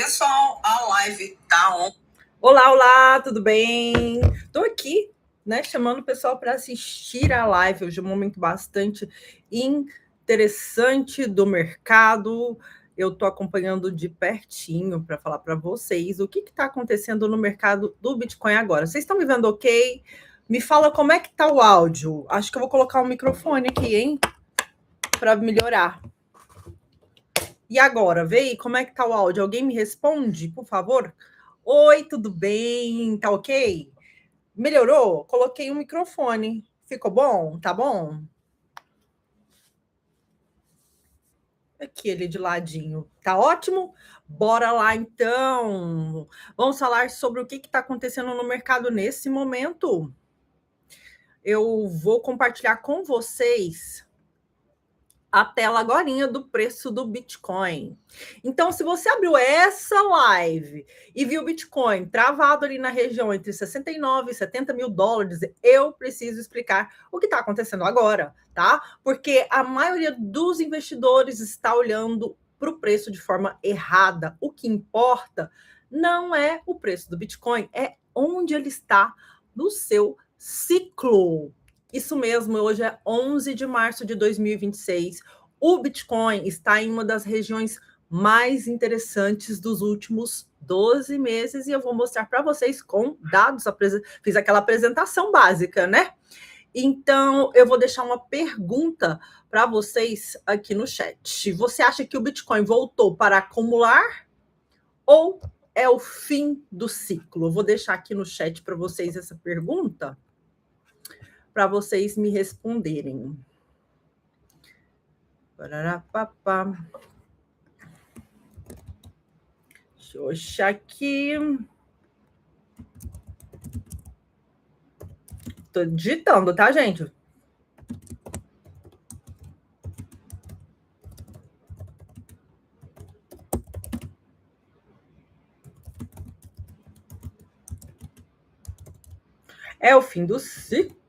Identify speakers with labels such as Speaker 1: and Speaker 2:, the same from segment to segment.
Speaker 1: Pessoal, a live tá on.
Speaker 2: Olá, tudo bem? Estou aqui, né, chamando o pessoal para assistir a live. Hoje é um momento bastante interessante do mercado. Eu estou acompanhando de pertinho para falar para vocês o que está acontecendo no mercado do Bitcoin agora. Vocês estão me vendo ok? Me fala como é que está o áudio. Acho que eu vou colocar um microfone aqui, hein? Para melhorar. E agora, vê aí como é que tá o áudio? Alguém me responde, por favor? Oi, tudo bem? Tá ok? Melhorou? Coloquei um microfone. Ficou bom? Tá bom? Aqui ele de ladinho. Tá ótimo? Bora lá, então. Vamos falar sobre o que está acontecendo no mercado nesse momento. Eu vou compartilhar com vocês a tela agorinha do preço do Bitcoin. Então, se você abriu essa live e viu o Bitcoin travado ali na região entre 69 e 70 mil dólares, eu preciso explicar o que está acontecendo agora, tá? Porque a maioria dos investidores está olhando para o preço de forma errada. O que importa não é o preço do Bitcoin, é onde ele está no seu ciclo. Isso mesmo, hoje é 11 de março de 2026. O Bitcoin está em uma das regiões mais interessantes dos últimos 12 meses e eu vou mostrar para vocês com dados. Fiz aquela apresentação básica, né? Então, eu vou deixar uma pergunta para vocês aqui no chat. Você acha que o Bitcoin voltou para acumular ou é o fim do ciclo? Eu vou deixar aqui no chat para vocês essa pergunta, para vocês me responderem. Pararapapá. Deixa eu achar aqui. Tô digitando, tá, gente? É o fim do ciclo?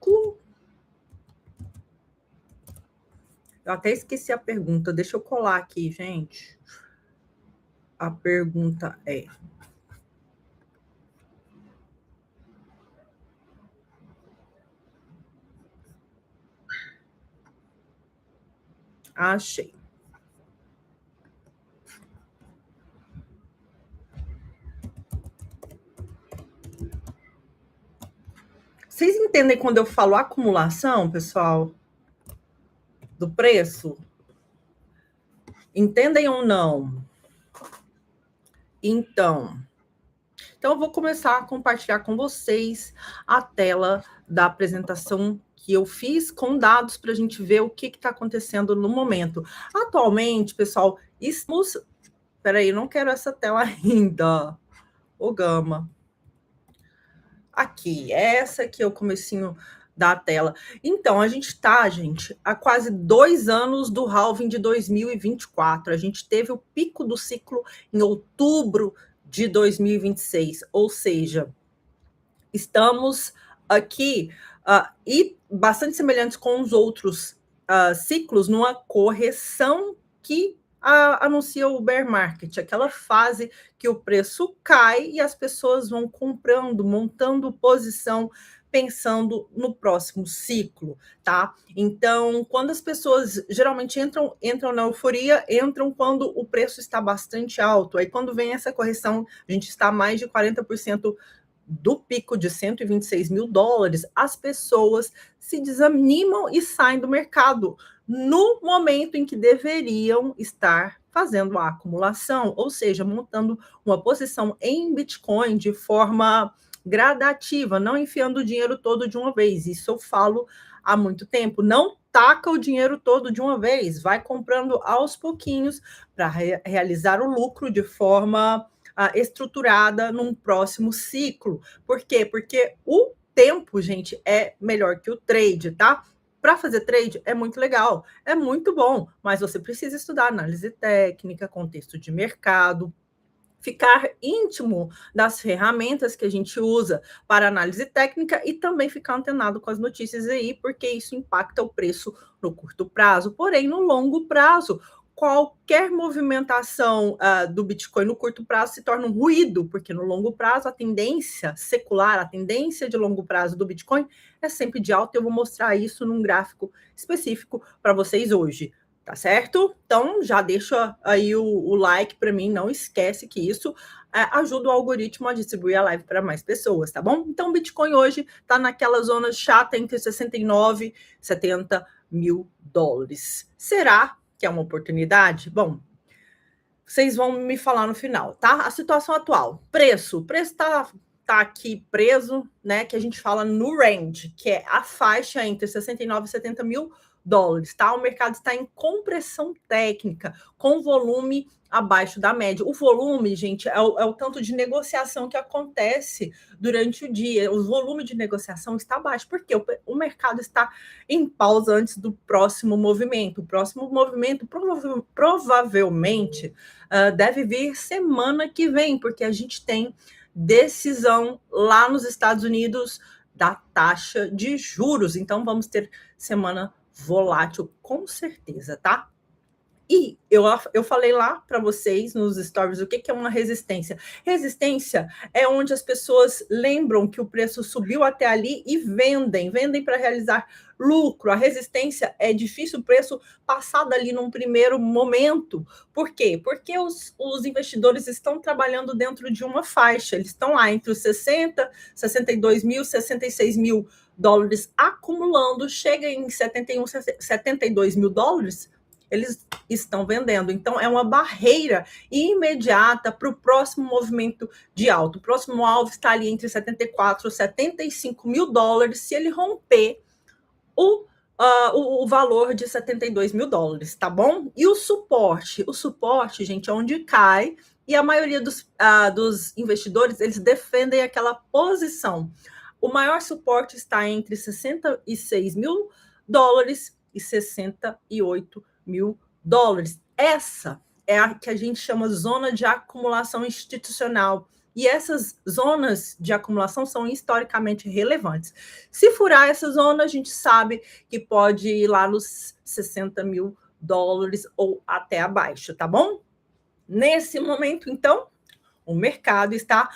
Speaker 2: Eu até esqueci a pergunta. Deixa eu colar aqui, gente. A pergunta é: achei. Vocês entendem quando eu falo acumulação, pessoal? Do preço? Entendem ou não? Então, eu vou começar a compartilhar com vocês a tela da apresentação que eu fiz com dados para a gente ver o que está acontecendo no momento. Atualmente, pessoal, estamos... Peraí, não quero essa tela ainda. O Gama. Aqui, essa aqui é o comecinho da tela. Então, a gente está, gente, há quase 2 anos do halving de 2024. A gente teve o pico do ciclo em outubro de 2026, ou seja, estamos aqui e bastante semelhantes com os outros ciclos, numa correção que anuncia o bear market, aquela fase que o preço cai e as pessoas vão comprando, montando posição, pensando no próximo ciclo, tá? Então, quando as pessoas geralmente entram na euforia, entram quando o preço está bastante alto. Aí, quando vem essa correção, a gente está mais de 40% do pico de 126 mil dólares, as pessoas se desanimam e saem do mercado no momento em que deveriam estar fazendo a acumulação, ou seja, montando uma posição em Bitcoin de forma gradativa, não enfiando o dinheiro todo de uma vez. Isso eu falo há muito tempo. Não taca o dinheiro todo de uma vez, vai comprando aos pouquinhos para realizar o lucro de forma estruturada num próximo ciclo. Por quê? Porque o tempo, gente, é melhor que o trade, tá? Para fazer trade é muito legal, é muito bom, mas você precisa estudar análise técnica, contexto de mercado, ficar íntimo das ferramentas que a gente usa para análise técnica e também ficar antenado com as notícias aí, porque isso impacta o preço no curto prazo. Porém, no longo prazo, qualquer movimentação do Bitcoin no curto prazo se torna um ruído, porque no longo prazo a tendência secular, a tendência de longo prazo do Bitcoin é sempre de alta. Eu vou mostrar isso num gráfico específico para vocês hoje, tá certo? Então já deixa aí o like para mim, não esquece que isso ajuda o algoritmo a distribuir a live para mais pessoas, tá bom? Então o Bitcoin hoje está naquela zona chata entre 69 e 70 mil dólares. Será que é uma oportunidade? Bom, vocês vão me falar no final, tá? A situação atual, o preço tá aqui preso, né? Que a gente fala no range, que é a faixa entre 69 e 70 mil dólares, tá? O mercado está em compressão técnica, com volume abaixo da média. O volume, gente, é o tanto de negociação que acontece durante o dia. O volume de negociação está baixo, porque o mercado está em pausa antes do próximo movimento. O próximo movimento provavelmente deve vir semana que vem, porque a gente tem decisão lá nos Estados Unidos da taxa de juros. Então, vamos ter semana volátil, com certeza, tá? E eu falei lá para vocês nos stories o que é uma resistência. Resistência é onde as pessoas lembram que o preço subiu até ali e vendem para realizar lucro. A resistência é difícil o preço passar dali num primeiro momento. Por quê? Porque os investidores estão trabalhando dentro de uma faixa. Eles estão lá entre os 60, 62 mil, 66 mil dólares acumulando. Chega em 71, 72 mil dólares, eles estão vendendo. Então, é uma barreira imediata para o próximo movimento de alta. O próximo alvo está ali entre 74 e 75 mil dólares, se ele romper o valor de 72 mil dólares, tá bom? E o suporte? O suporte, gente, é onde cai, e a maioria dos investidores, eles defendem aquela posição. O maior suporte está entre 66 mil dólares e 68 mil dólares. Essa é a que a gente chama zona de acumulação institucional. E essas zonas de acumulação são historicamente relevantes. Se furar essa zona, a gente sabe que pode ir lá nos 60 mil dólares ou até abaixo, tá bom? Nesse momento, então, o mercado está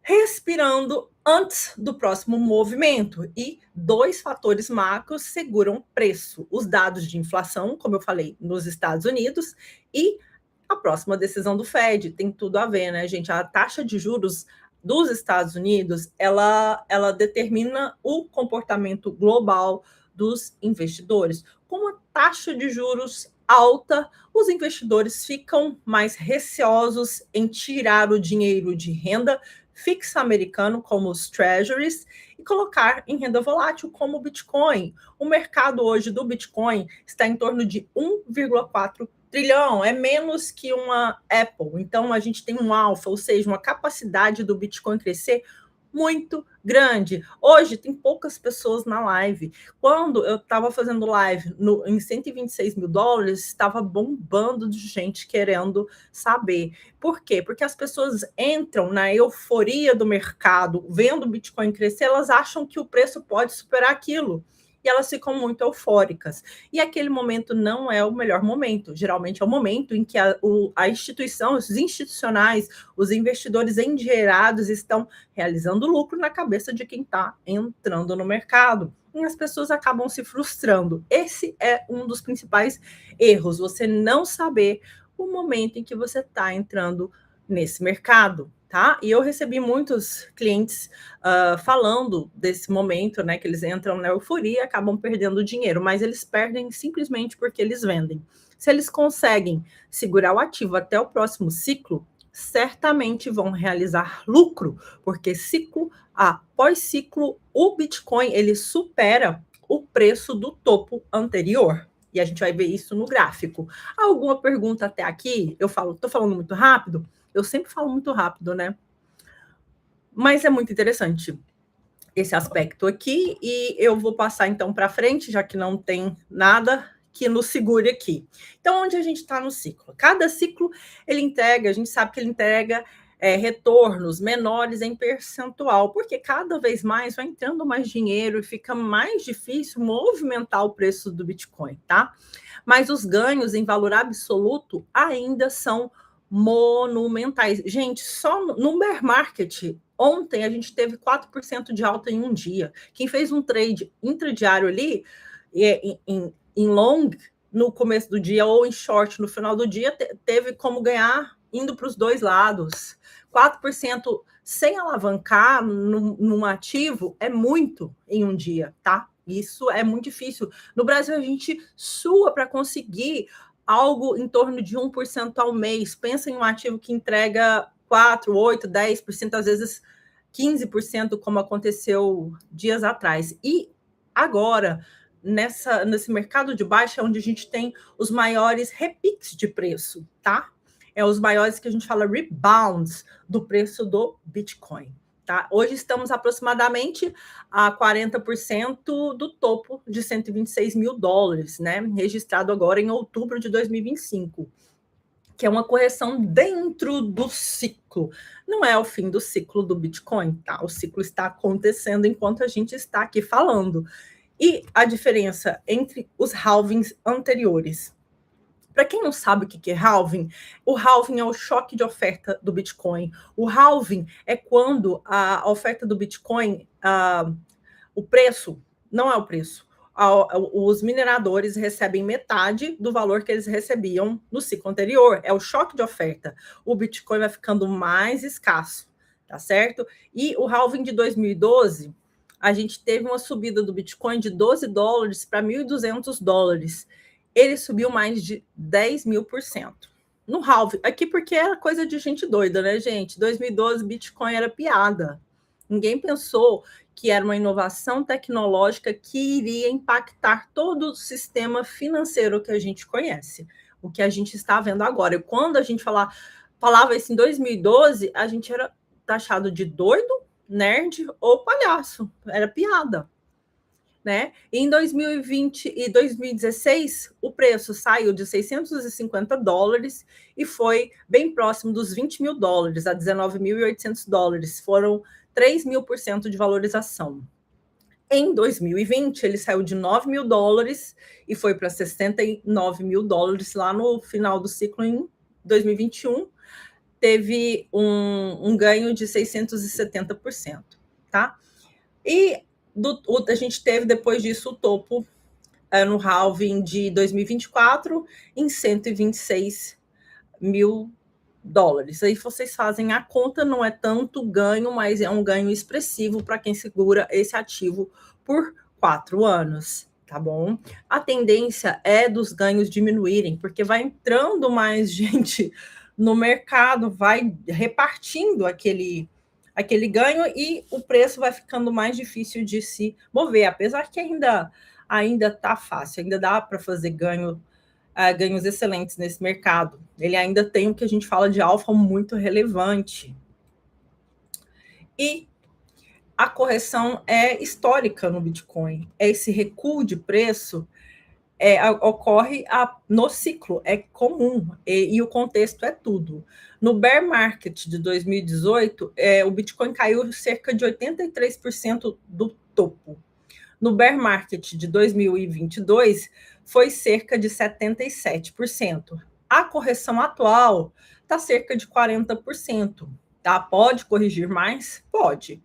Speaker 2: respirando antes do próximo movimento, e dois fatores macros seguram o preço: os dados de inflação, como eu falei, nos Estados Unidos, e a próxima decisão do Fed. Tem tudo a ver, né, gente? A taxa de juros dos Estados Unidos, ela determina o comportamento global dos investidores. Com a taxa de juros alta, os investidores ficam mais receosos em tirar o dinheiro de renda fixa americano, como os treasuries, e colocar em renda volátil, como o Bitcoin. O mercado hoje do Bitcoin está em torno de 1,4 trilhão, é menos que uma Apple. Então, a gente tem um alfa, ou seja, uma capacidade do Bitcoin crescer muito grande. Hoje tem poucas pessoas na live. Quando eu estava fazendo live em 126 mil dólares, estava bombando de gente querendo saber. Por quê? Porque as pessoas entram na euforia do mercado, vendo o Bitcoin crescer, elas acham que o preço pode superar aquilo. E elas ficam muito eufóricas. E aquele momento não é o melhor momento. Geralmente é o momento em que a instituição, os institucionais, os investidores endinheirados estão realizando lucro na cabeça de quem está entrando no mercado. E as pessoas acabam se frustrando. Esse é um dos principais erros, você não saber o momento em que você está entrando nesse mercado. Tá? E eu recebi muitos clientes falando desse momento, né, que eles entram na euforia e acabam perdendo dinheiro, mas eles perdem simplesmente porque eles vendem. Se eles conseguem segurar o ativo até o próximo ciclo, certamente vão realizar lucro, porque ciclo após ciclo, o Bitcoin ele supera o preço do topo anterior. E a gente vai ver isso no gráfico. Alguma pergunta até aqui? Estou falando muito rápido? Eu sempre falo muito rápido, né? Mas é muito interessante esse aspecto aqui, e eu vou passar então para frente, já que não tem nada que nos segure aqui. Então, onde a gente está no ciclo? Cada ciclo ele entrega, a gente sabe que ele entrega retornos menores em percentual, porque cada vez mais vai entrando mais dinheiro e fica mais difícil movimentar o preço do Bitcoin, tá? Mas os ganhos em valor absoluto ainda são monumentais. Gente, só no bear market, ontem a gente teve 4% de alta em um dia. Quem fez um trade intradiário ali, em long, no começo do dia, ou em short no final do dia, teve como ganhar indo para os dois lados. 4% sem alavancar num ativo é muito em um dia, tá? Isso é muito difícil. No Brasil, a gente sua para conseguir algo em torno de 1% ao mês. Pensa em um ativo que entrega 4, 8, 10%, às vezes 15%, como aconteceu dias atrás. E agora, nesse mercado de baixa, é onde a gente tem os maiores repiques de preço, tá? É os maiores que a gente fala rebounds do preço do Bitcoin. Tá? Hoje estamos aproximadamente a 40% do topo de 126 mil dólares, né? Registrado agora em outubro de 2025, que é uma correção dentro do ciclo. Não é o fim do ciclo do Bitcoin, tá? O ciclo está acontecendo enquanto a gente está aqui falando. E a diferença entre os halvings anteriores. Para quem não sabe o que é halving, o halving é o choque de oferta do Bitcoin. O halving é quando a oferta do Bitcoin, o preço, não é o preço, os mineradores recebem metade do valor que eles recebiam no ciclo anterior. É o choque de oferta. O Bitcoin vai ficando mais escasso, tá certo? E o halving de 2012, a gente teve uma subida do Bitcoin de 12 dólares para 1.200 dólares. Ele subiu mais de 10.000%. No halving, aqui porque era coisa de gente doida, né, gente? 2012, Bitcoin era piada. Ninguém pensou que era uma inovação tecnológica que iria impactar todo o sistema financeiro que a gente conhece, o que a gente está vendo agora. E quando a gente falava isso em 2012, a gente era taxado de doido, nerd ou palhaço. Era piada. Né? E em 2020 e 2016, o preço saiu de 650 dólares e foi bem próximo dos 20 mil dólares, a 19.800 dólares. Foram 3.000% de valorização. Em 2020, ele saiu de 9 mil dólares e foi para 69 mil dólares lá no final do ciclo em 2021. Teve um ganho de 670%, tá? E a gente teve depois disso o topo no halving de 2024 em 126 mil dólares. Aí vocês fazem a conta, não é tanto ganho, mas é um ganho expressivo para quem segura esse ativo por 4 anos, tá bom? A tendência é dos ganhos diminuírem, porque vai entrando mais gente no mercado, vai repartindo aquele ganho e o preço vai ficando mais difícil de se mover, apesar que ainda tá fácil, ainda dá para fazer ganhos excelentes nesse mercado. Ele ainda tem o que a gente fala de alfa muito relevante. E a correção é histórica no Bitcoin. Esse recuo de preço ocorre no ciclo, é comum, e o contexto é tudo. No bear market de 2018, o Bitcoin caiu cerca de 83% do topo. No bear market de 2022, foi cerca de 77%. A correção atual está cerca de 40%. Tá? Pode corrigir mais? Pode.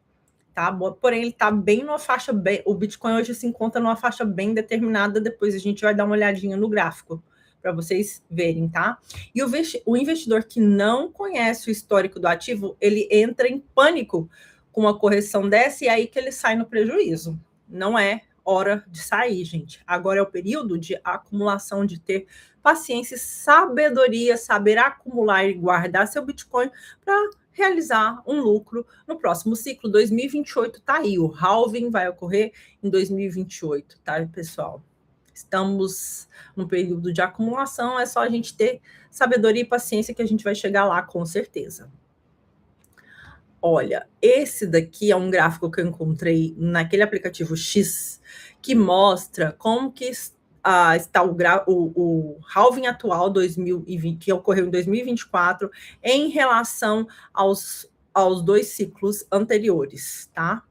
Speaker 2: Tá? Porém, ele está bem numa faixa bem. O Bitcoin hoje se encontra numa faixa bem determinada. Depois a gente vai dar uma olhadinha no gráfico para vocês verem, tá? E o investidor que não conhece o histórico do ativo, ele entra em pânico com uma correção dessa e é aí que ele sai no prejuízo. Não é hora de sair, gente. Agora é o período de acumulação, de ter paciência e sabedoria, saber acumular e guardar seu Bitcoin para realizar um lucro no próximo ciclo. 2028 tá aí, o halving vai ocorrer em 2028, tá, pessoal? Estamos no período de acumulação, é só a gente ter sabedoria e paciência que a gente vai chegar lá, com certeza. Olha, esse daqui é um gráfico que eu encontrei naquele aplicativo X, que mostra como que está o halving atual 2020, que ocorreu em 2024, em relação aos 2 ciclos anteriores, tá?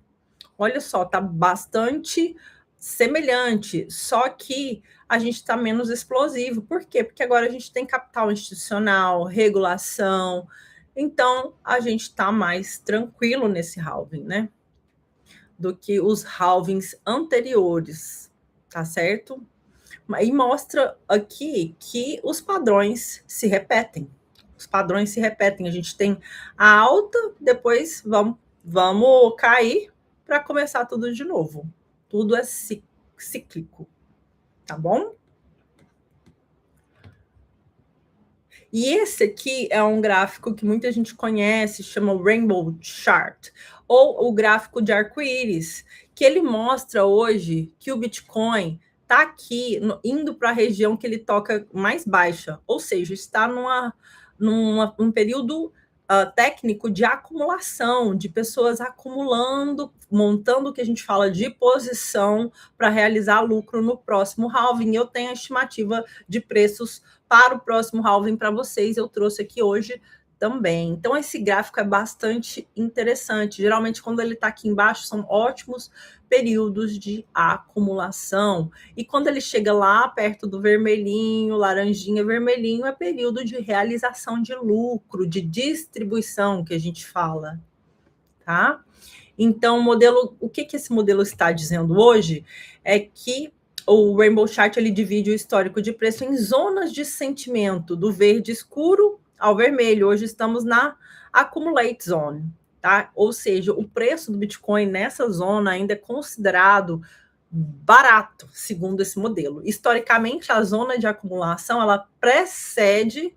Speaker 2: Olha só, tá bastante semelhante, só que a gente está menos explosivo. Por quê? Porque agora a gente tem capital institucional, regulação, então a gente está mais tranquilo nesse halving, né? Do que os halvings anteriores, tá certo? E mostra aqui que os padrões se repetem. Os padrões se repetem. A gente tem a alta, depois vamos cair para começar tudo de novo. Tudo é cíclico, tá bom? E esse aqui é um gráfico que muita gente conhece, chama o Rainbow Chart, ou o gráfico de arco-íris, que ele mostra hoje que o Bitcoin está aqui, indo para a região que ele toca mais baixa, ou seja, está num período técnico de acumulação, de pessoas acumulando, montando o que a gente fala de posição para realizar lucro no próximo halving. Eu tenho a estimativa de preços para o próximo halving para vocês, eu trouxe aqui hoje também. Então, esse gráfico é bastante interessante. Geralmente, quando ele está aqui embaixo, são ótimos períodos de acumulação. E quando ele chega lá perto do vermelhinho, laranjinha, vermelhinho, é período de realização de lucro, de distribuição, que a gente fala, tá? Então, o que esse modelo está dizendo hoje é que o Rainbow Chart ele divide o histórico de preço em zonas de sentimento, do verde escuro ao vermelho. Hoje estamos na Accumulate Zone, tá? Ou seja, o preço do Bitcoin nessa zona ainda é considerado barato, segundo esse modelo. Historicamente, a zona de acumulação ela precede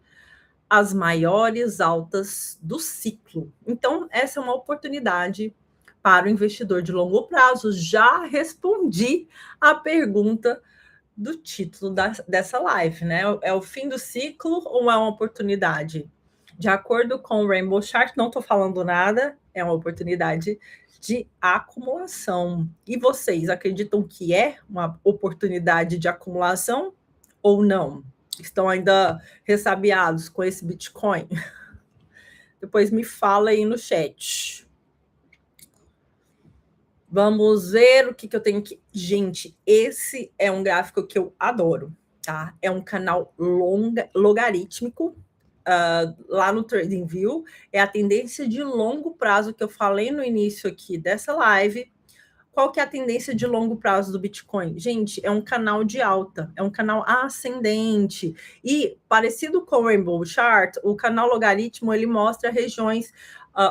Speaker 2: as maiores altas do ciclo. Então, essa é uma oportunidade para o investidor de longo prazo. Já respondi a pergunta do título dessa live, né? É o fim do ciclo ou é uma oportunidade? De acordo com o Rainbow Chart, não estou falando nada, é uma oportunidade de acumulação. E vocês acreditam que é uma oportunidade de acumulação ou não? Estão ainda ressabiados com esse Bitcoin? Depois me fala aí no chat. Vamos ver o que eu tenho aqui. Gente, esse é um gráfico que eu adoro, tá? É um canal logarítmico, lá no TradingView. É a tendência de longo prazo que eu falei no início aqui dessa live. Qual que é a tendência de longo prazo do Bitcoin? Gente, é um canal de alta, é um canal ascendente. E, parecido com o Rainbow Chart, o canal logaritmo, ele mostra regiões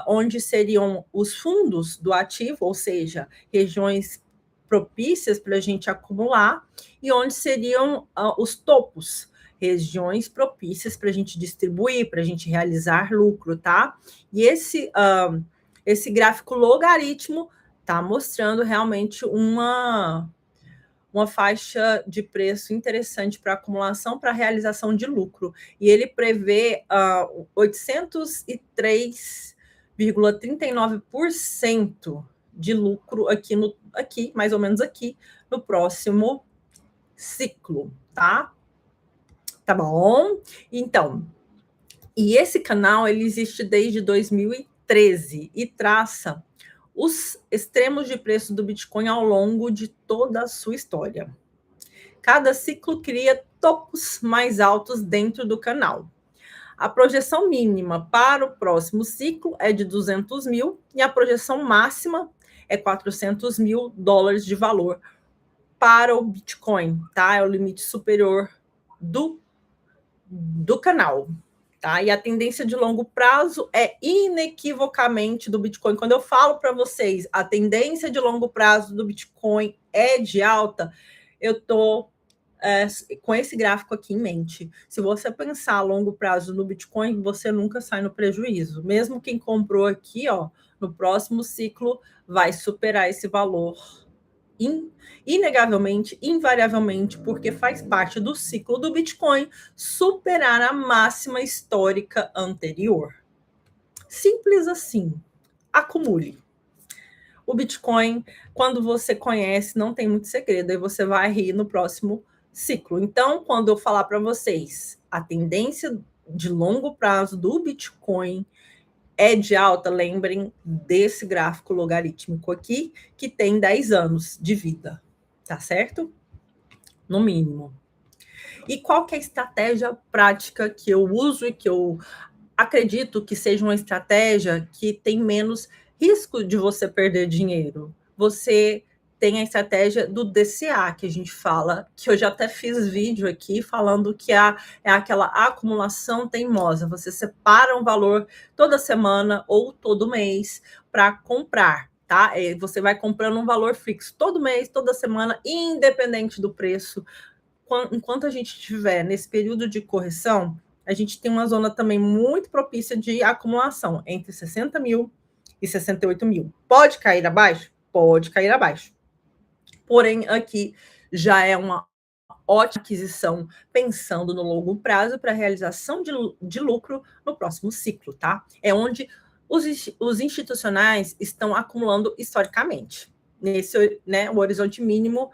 Speaker 2: onde seriam os fundos do ativo, ou seja, regiões propícias para a gente acumular, e onde seriam os topos, regiões propícias para a gente distribuir, para a gente realizar lucro, tá? E esse gráfico logaritmo está mostrando realmente uma faixa de preço interessante para acumulação, para realização de lucro. E ele prevê 803,39% de lucro aqui, mais ou menos aqui, no próximo ciclo, tá? Tá bom? Então, e esse canal, ele existe desde 2013 e traça os extremos de preço do Bitcoin ao longo de toda a sua história. Cada ciclo cria topos mais altos dentro do canal. A projeção mínima para o próximo ciclo é de 200 mil e a projeção máxima é 400 mil dólares de valor para o Bitcoin, tá? É o limite superior do canal. Tá? E a tendência de longo prazo é inequivocamente do Bitcoin. Quando eu falo para vocês, a tendência de longo prazo do Bitcoin é de alta, eu estou com esse gráfico aqui em mente. Se você pensar a longo prazo no Bitcoin, você nunca sai no prejuízo. Mesmo quem comprou aqui, ó, no próximo ciclo, vai superar esse valor inegavelmente, invariavelmente, porque faz parte do ciclo do Bitcoin superar a máxima histórica anterior. Simples assim. Acumule. O Bitcoin, quando você conhece, não tem muito segredo, aí você vai rir no próximo ciclo. Então, quando eu falar para vocês a tendência de longo prazo do Bitcoin é de alta, lembrem desse gráfico logarítmico aqui, que tem 10 anos de vida, tá certo? No mínimo. E qual que é a estratégia prática que eu uso e que eu acredito que seja uma estratégia que tem menos risco de você perder dinheiro? Você tem a estratégia do DCA, que a gente fala, que eu já até fiz vídeo aqui falando que é aquela acumulação teimosa. Você separa um valor toda semana ou todo mês para comprar, tá? Você vai comprando um valor fixo todo mês, toda semana, independente do preço. Enquanto a gente estiver nesse período de correção, a gente tem uma zona também muito propícia de acumulação, entre 60 mil e 68 mil. Pode cair abaixo? Pode cair abaixo. Porém, aqui já é uma ótima aquisição, pensando no longo prazo para realização de lucro no próximo ciclo, tá? É onde os institucionais estão acumulando historicamente. Nesse, né, o horizonte mínimo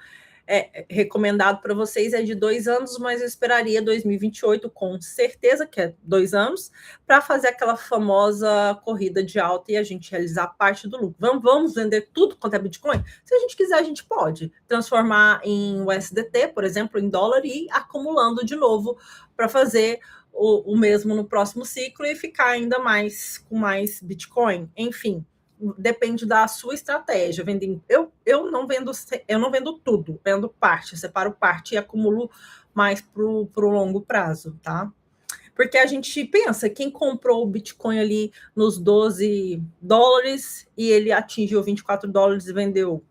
Speaker 2: recomendado para vocês é de 2 anos, mas eu esperaria 2028 com certeza, que é 2 anos, para fazer aquela famosa corrida de alta e a gente realizar parte do lucro. Vamos vender tudo quanto é Bitcoin? Se a gente quiser, a gente pode transformar em USDT, por exemplo, em dólar, e ir acumulando de novo para fazer o mesmo no próximo ciclo e ficar ainda mais com mais Bitcoin. Enfim, depende da sua estratégia. Eu não vendo tudo, vendo parte, separo parte e acumulo mais para o longo prazo, tá? Porque a gente pensa, quem comprou o Bitcoin ali nos 12 dólares e ele atingiu 24 dólares e vendeu.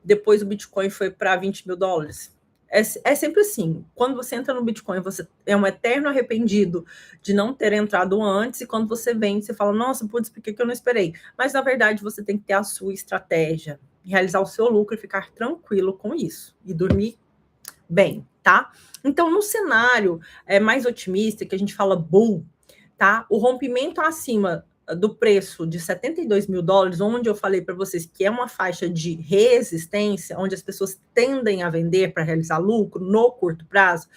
Speaker 2: Depois o Bitcoin foi para 20 mil dólares. É sempre assim. Quando você entra no Bitcoin, você é um eterno arrependido de não ter entrado antes, e quando você vende, você fala, nossa, putz, por que eu não esperei? Mas, na verdade, você tem que ter a sua estratégia, realizar o seu lucro e ficar tranquilo com isso, e dormir bem, tá? Então, no cenário mais otimista, que a gente fala bull, tá? O rompimento acima do preço de 72 mil dólares, onde eu falei para vocês que é uma faixa de resistência, onde as pessoas tendem a vender para realizar lucro no curto prazo,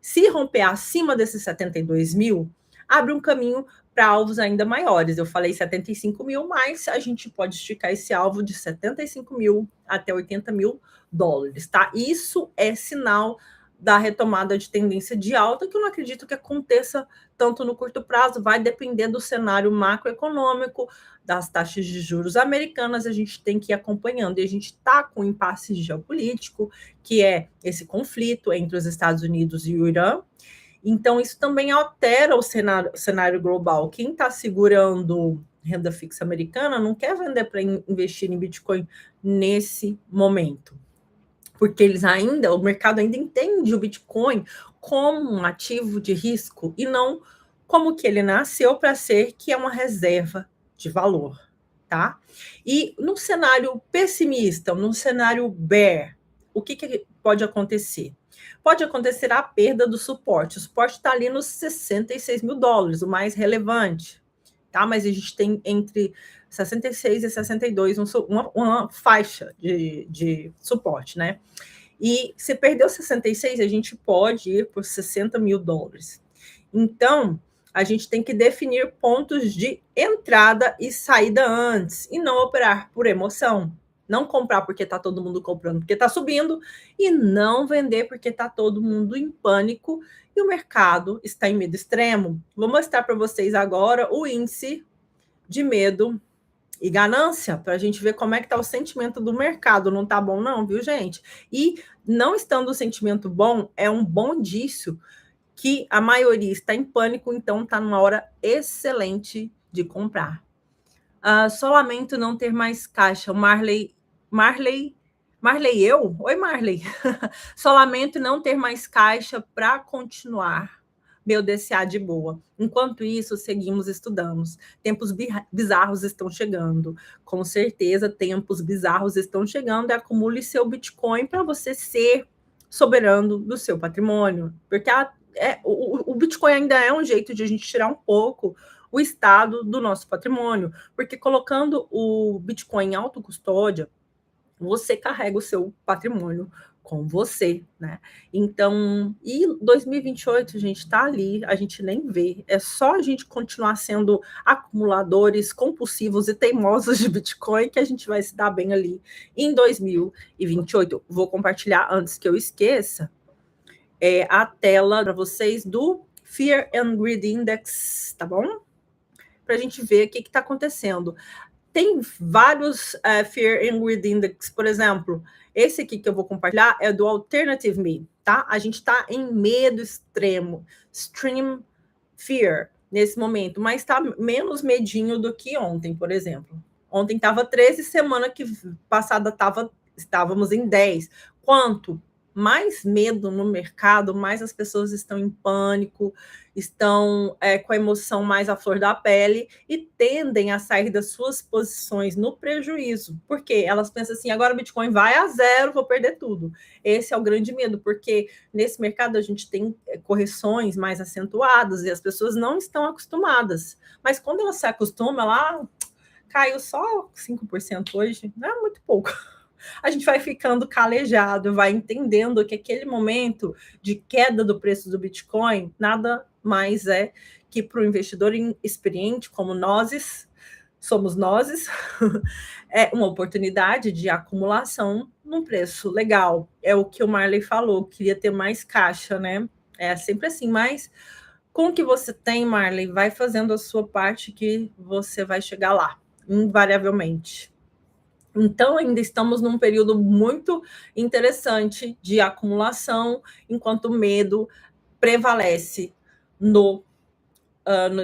Speaker 2: se romper acima desses 72 mil, abre um caminho para alvos ainda maiores. Eu falei 75 mil, mas a gente pode esticar esse alvo de 75 mil até 80 mil dólares, tá? Isso é sinal da retomada de tendência de alta, que eu não acredito que aconteça tanto no curto prazo, vai depender do cenário macroeconômico, das taxas de juros americanas, a gente tem que ir acompanhando, e a gente está com um impasse geopolítico, que é esse conflito entre os Estados Unidos e o Irã. Então, isso também altera o cenário global. Quem está segurando renda fixa americana não quer vender para investir em Bitcoin nesse momento, porque o mercado ainda entende o Bitcoin como um ativo de risco e não como que ele nasceu para ser, que é uma reserva de valor, tá? E no cenário pessimista, no cenário bear, o que pode acontecer? Pode acontecer a perda do suporte. O suporte está ali nos 66 mil dólares, o mais relevante, tá? Mas a gente tem entre 66 e 62 uma faixa de suporte, né? E se perdeu 66, a gente pode ir por 60 mil dólares. Então, a gente tem que definir pontos de entrada e saída antes, e não operar por emoção. Não comprar porque está todo mundo comprando porque está subindo, e não vender porque está todo mundo em pânico e o mercado está em medo extremo. Vou mostrar para vocês agora o índice de medo e ganância, para a gente ver como é que está o sentimento do mercado. Não está bom não, viu, gente? E não estando o sentimento bom, é um bom indício que a maioria está em pânico, então está numa hora excelente de comprar. Só lamento não ter mais caixa. Marley, eu? Oi, Marley. Só lamento não ter mais caixa para continuar meu DCA de boa. Enquanto isso, seguimos estudando. Tempos bizarros estão chegando. Com certeza, tempos bizarros estão chegando. E acumule seu Bitcoin para você ser soberano do seu patrimônio. Porque o Bitcoin ainda é um jeito de a gente tirar um pouco o estado do nosso patrimônio. Porque colocando o Bitcoin em autocustódia, você carrega o seu patrimônio com você, né? Então, e 2028, gente, tá ali, a gente nem vê. É só a gente continuar sendo acumuladores compulsivos e teimosos de Bitcoin que a gente vai se dar bem ali em 2028. Vou compartilhar antes que eu esqueça a tela para vocês do Fear and Greed Index, tá bom? Para a gente ver o que está acontecendo. Tem vários Fear and Greed Index, por exemplo, esse aqui que eu vou compartilhar é do Alternative Me, tá? A gente está em medo extremo, extreme fear, nesse momento, mas está menos medinho do que ontem, por exemplo. Ontem estava 13, semana que passada estávamos em 10. Quanto mais medo no mercado, mais as pessoas estão em pânico, estão com a emoção mais à flor da pele e tendem a sair das suas posições no prejuízo. Porque elas pensam assim, agora o Bitcoin vai a zero, vou perder tudo. Esse é o grande medo, porque nesse mercado a gente tem correções mais acentuadas e as pessoas não estão acostumadas. Mas quando elas se acostumam, ela caiu só 5% hoje, não é muito pouco. A gente vai ficando calejado, vai entendendo que aquele momento de queda do preço do Bitcoin nada mais é que para o investidor experiente como nós, somos nós, é uma oportunidade de acumulação num preço legal. É o que o Marley falou, queria ter mais caixa, né? É sempre assim, mas com o que você tem, Marley, vai fazendo a sua parte que você vai chegar lá, invariavelmente. Então, ainda estamos num período muito interessante de acumulação, enquanto o medo prevalece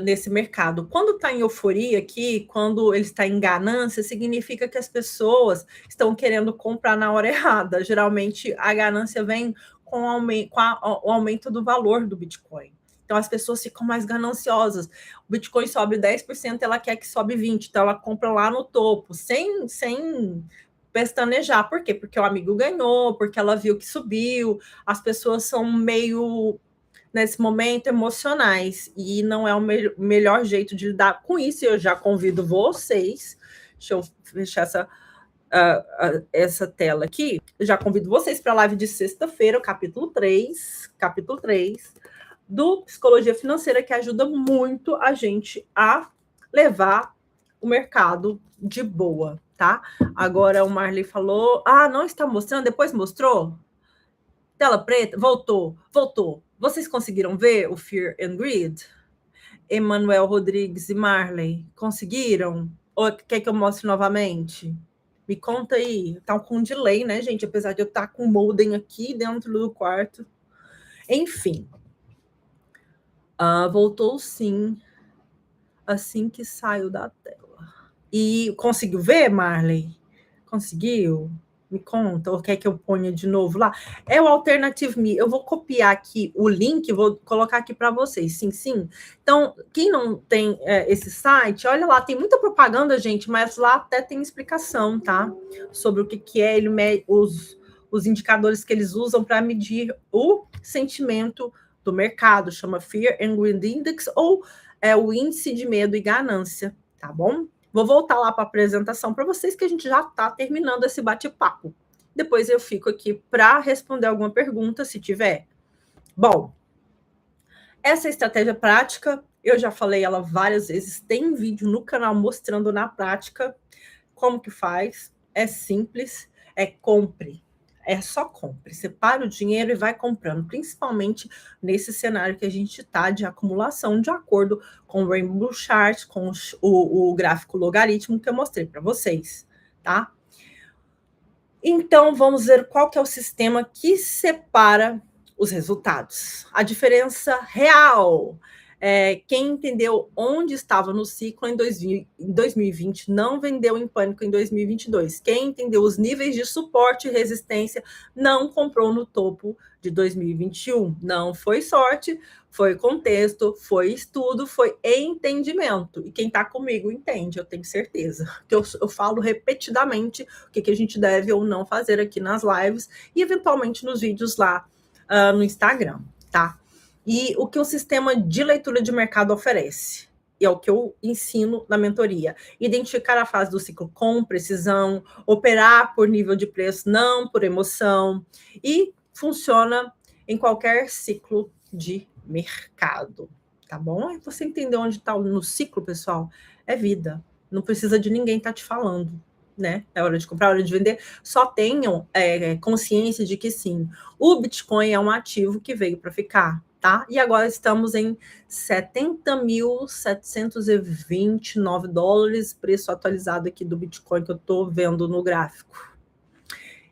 Speaker 2: nesse mercado. Quando está em euforia aqui, quando ele está em ganância, significa que as pessoas estão querendo comprar na hora errada. Geralmente, a ganância vem com o aumento do valor do Bitcoin. Então, as pessoas ficam mais gananciosas. O Bitcoin sobe 10%, ela quer que sobe 20%. Então, ela compra lá no topo, sem pestanejar. Por quê? Porque o amigo ganhou, porque ela viu que subiu. As pessoas são meio, nesse momento, emocionais. E não é o melhor jeito de lidar com isso. Eu já convido vocês... Deixa eu fechar essa tela aqui. Eu já convido vocês para a live de sexta-feira, o capítulo 3, do Psicologia Financeira, que ajuda muito a gente a levar o mercado de boa, tá? Agora o Marley falou, não está mostrando, depois mostrou? Tela preta, voltou. Vocês conseguiram ver o Fear and Greed? Emanuel Rodrigues e Marley, conseguiram? Ou quer que eu mostre novamente? Me conta aí, tá com um delay, né, gente? Apesar de eu estar com o modem aqui dentro do quarto. Enfim, voltou sim, assim que saiu da tela. E conseguiu ver, Marley? Conseguiu? Me conta, ou quer que eu ponha de novo lá? É o Alternative Me. Eu vou copiar aqui o link, vou colocar aqui para vocês. Sim. Então, quem não tem esse site, olha lá, tem muita propaganda, gente, mas lá até tem explicação, tá? Sobre o que é os indicadores que eles usam para medir o sentimento do mercado, chama Fear and Greed Index, ou o índice de medo e ganância, tá bom? Vou voltar lá para a apresentação para vocês, que a gente já está terminando esse bate-papo. Depois eu fico aqui para responder alguma pergunta, se tiver. Bom, essa estratégia prática, eu já falei ela várias vezes, tem vídeo no canal mostrando na prática como que faz. É simples, compre. É só compre, separa o dinheiro e vai comprando, principalmente nesse cenário que a gente está de acumulação, de acordo com o Rainbow Chart, com o gráfico logaritmo que eu mostrei para vocês, tá? Então, vamos ver qual que é o sistema que separa os resultados. A diferença real. Quem entendeu onde estava no ciclo em 2020 não vendeu em pânico em 2022. Quem entendeu os níveis de suporte e resistência não comprou no topo de 2021. Não foi sorte, foi contexto, foi estudo, foi entendimento. E quem está comigo entende, eu tenho certeza. Que eu falo repetidamente o que a gente deve ou não fazer aqui nas lives e eventualmente nos vídeos lá no Instagram, tá? E o que o sistema de leitura de mercado oferece? e é o que eu ensino na mentoria. Identificar a fase do ciclo com precisão, operar por nível de preço, não por emoção, e funciona em qualquer ciclo de mercado, tá bom? Você entendeu onde está no ciclo, pessoal? É vida. Não precisa de ninguém estar te falando, né? É hora de comprar, é hora de vender. Só tenham consciência de que sim, o Bitcoin é um ativo que veio para ficar, tá? E agora estamos em 70.729 dólares, preço atualizado aqui do Bitcoin que eu estou vendo no gráfico.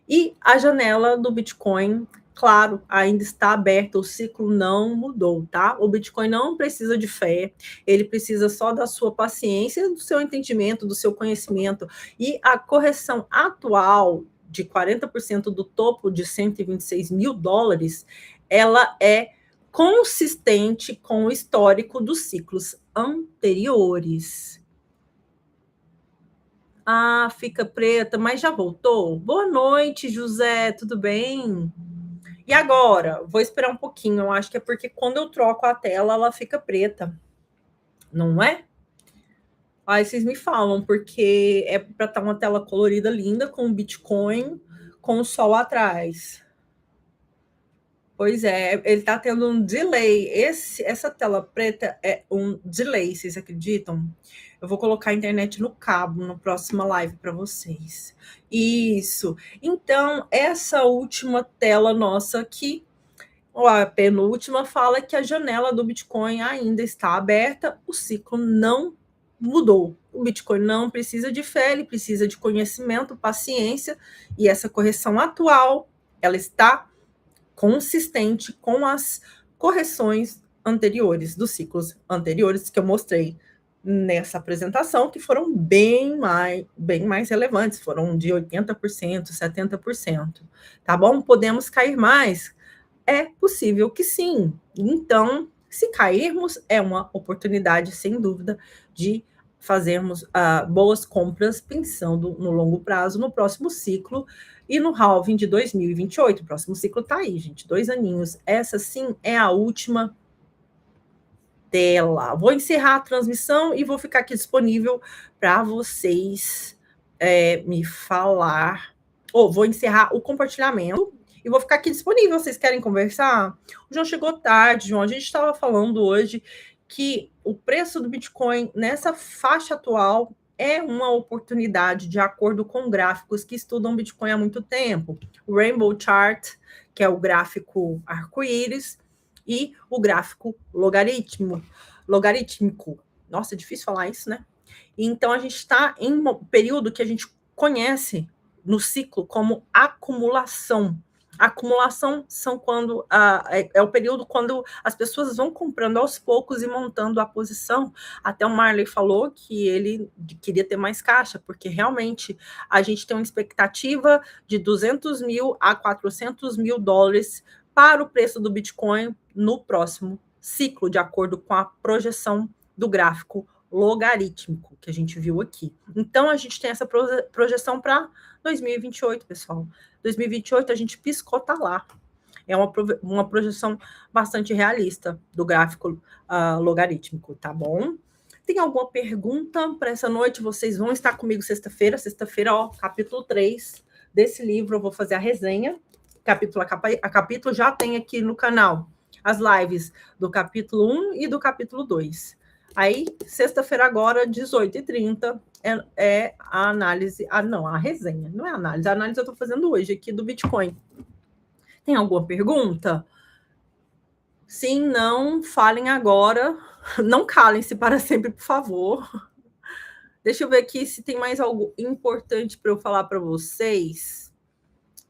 Speaker 2: E a janela do Bitcoin, claro, ainda está aberta, o ciclo não mudou, tá? O Bitcoin não precisa de fé, ele precisa só da sua paciência, do seu entendimento, do seu conhecimento. E a correção atual de 40% do topo de 126 mil dólares, ela é consistente com o histórico dos ciclos anteriores. Ah, fica preta, mas já voltou? Boa noite, José, tudo bem? E agora? Vou esperar um pouquinho, eu acho que é porque quando eu troco a tela, ela fica preta, não é? Aí vocês me falam, porque é para estar uma tela colorida linda, com Bitcoin, com o sol atrás. Pois é, ele está tendo um delay. Essa tela preta é um delay, vocês acreditam? Eu vou colocar a internet no cabo na próxima live para vocês. Isso. Então, essa última tela nossa aqui, a penúltima, fala que a janela do Bitcoin ainda está aberta, o ciclo não mudou. O Bitcoin não precisa de fé, ele precisa de conhecimento, paciência, e essa correção atual, ela está consistente com as correções anteriores, dos ciclos anteriores que eu mostrei nessa apresentação, que foram bem mais relevantes, foram de 80%, 70%. Tá bom? Podemos cair mais? É possível que sim. Então, se cairmos, é uma oportunidade, sem dúvida, de fazermos boas compras pensando no longo prazo, no próximo ciclo, e no halving de 2028. O próximo ciclo está aí, gente, 2 aninhos. Essa sim é a última tela. Vou encerrar a transmissão e vou ficar aqui disponível para vocês me falar. Vou encerrar o compartilhamento e vou ficar aqui disponível. Vocês querem conversar? O João chegou tarde, João. A gente estava falando hoje que o preço do Bitcoin nessa faixa atual é uma oportunidade, de acordo com gráficos que estudam Bitcoin há muito tempo. O Rainbow Chart, que é o gráfico arco-íris, e o gráfico logarítmico. Nossa, é difícil falar isso, né? Então, a gente está em um período que a gente conhece no ciclo como acumulação. Acumulação são quando é o período quando as pessoas vão comprando aos poucos e montando a posição. Até o Marley falou que ele queria ter mais caixa, porque realmente a gente tem uma expectativa de 200 mil a 400 mil dólares para o preço do Bitcoin no próximo ciclo, de acordo com a projeção do gráfico logarítmico que a gente viu aqui. Então, a gente tem essa projeção para 2028, pessoal. 2028, a gente piscou, tá lá. É uma projeção bastante realista do gráfico logarítmico, tá bom? Tem alguma pergunta para essa noite? Vocês vão estar comigo sexta-feira. Sexta-feira, capítulo 3 desse livro, eu vou fazer a resenha. Capítulo a capítulo, já tem aqui no canal as lives do capítulo 1 e do capítulo 2. Aí, sexta-feira agora, 18h30, é a análise... não, a resenha, não é a análise. A análise eu estou fazendo hoje aqui do Bitcoin. Tem alguma pergunta? Sim, não, falem agora. Não calem-se para sempre, por favor. Deixa eu ver aqui se tem mais algo importante para eu falar para vocês,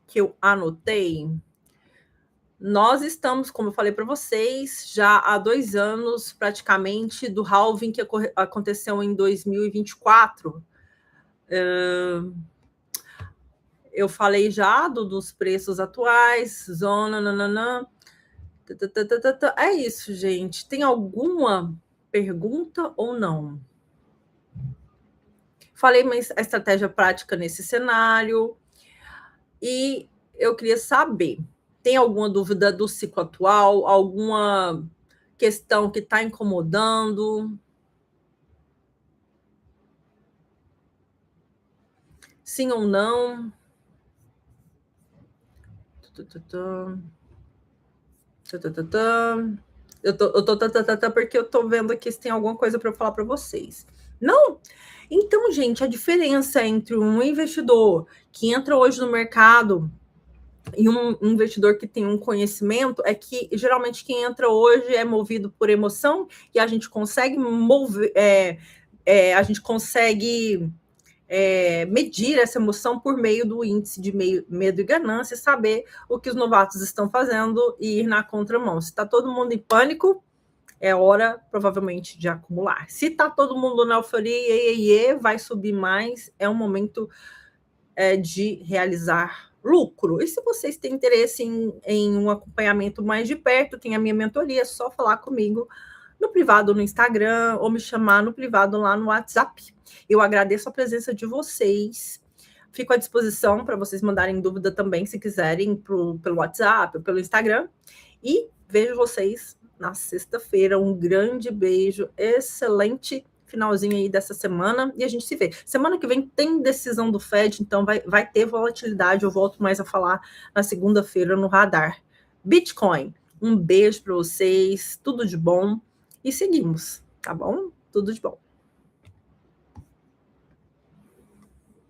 Speaker 2: que eu anotei. Nós estamos, como eu falei para vocês, já há 2 anos, praticamente, do halving que aconteceu em 2024. Eu falei já dos preços atuais, zona, nananã. É isso, gente. Tem alguma pergunta ou não? Falei a estratégia prática nesse cenário. E eu queria saber, tem alguma dúvida do ciclo atual? Alguma questão que está incomodando? Sim ou não? Eu tô porque eu tô vendo aqui se tem alguma coisa para eu falar para vocês. Não? Então, gente, a diferença entre um investidor que entra hoje no mercado e um investidor que tem um conhecimento é que geralmente quem entra hoje é movido por emoção e a gente consegue mover, a gente consegue medir essa emoção por meio do índice de medo e ganância, saber o que os novatos estão fazendo e ir na contramão. Se está todo mundo em pânico, é hora, provavelmente, de acumular. Se está todo mundo na euforia, vai subir mais, é um momento de realizar lucro. E se vocês têm interesse em um acompanhamento mais de perto, tem a minha mentoria, é só falar comigo no privado no Instagram ou me chamar no privado lá no WhatsApp. Eu agradeço a presença de vocês. Fico à disposição para vocês mandarem dúvida também, se quiserem, pelo WhatsApp ou pelo Instagram. E vejo vocês na sexta-feira. Um grande beijo, excelente finalzinho aí dessa semana e a gente se vê. Semana que vem tem decisão do Fed, então vai ter volatilidade. Eu volto mais a falar na segunda-feira no Radar. Bitcoin, um beijo para vocês, tudo de bom e seguimos, tá bom? Tudo de bom.